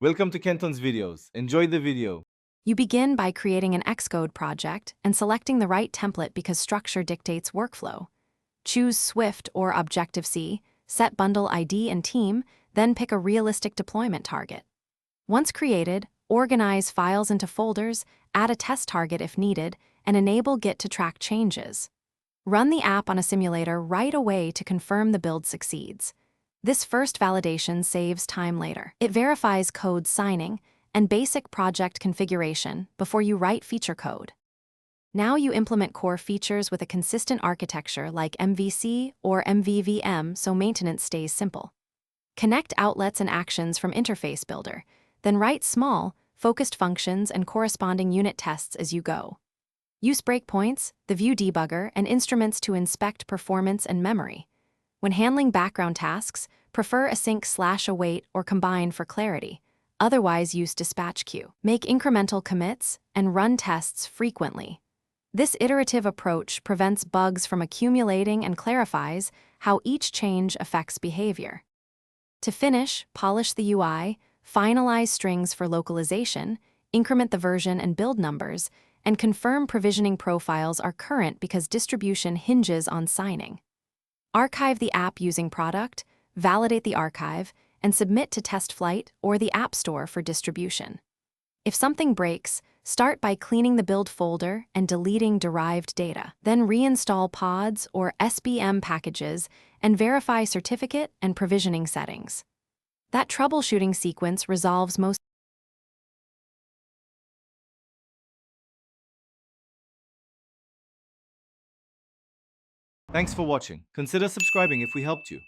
Welcome to Kenton's videos. Enjoy the video. You begin by creating an Xcode project and selecting the right template because structure dictates workflow. Choose Swift or Objective-C, set bundle ID and team, then pick a realistic deployment target. Once created, organize files into folders, add a test target if needed, and enable Git to track changes. Run the app on a simulator right away to confirm the build succeeds. This first validation saves time later. It verifies code signing and basic project configuration before you write feature code. Now you implement core features with a consistent architecture like MVC or MVVM so maintenance stays simple. Connect outlets and actions from Interface Builder, then write small, focused functions and corresponding unit tests as you go. Use breakpoints, the view debugger, and instruments to inspect performance and memory. When handling background tasks, prefer async/await or combine for clarity. Otherwise, use dispatch queue. Make incremental commits and run tests frequently. This iterative approach prevents bugs from accumulating and clarifies how each change affects behavior. To finish, polish the UI, finalize strings for localization, increment the version and build numbers, and confirm provisioning profiles are current because distribution hinges on signing. Archive the app using product, validate the archive, and submit to test flight or the App Store for distribution. If something breaks, start by cleaning the build folder and deleting derived data. Then reinstall pods or SBM packages and verify certificate and provisioning settings. That troubleshooting sequence resolves most. Thanks for watching. Consider subscribing if we helped you.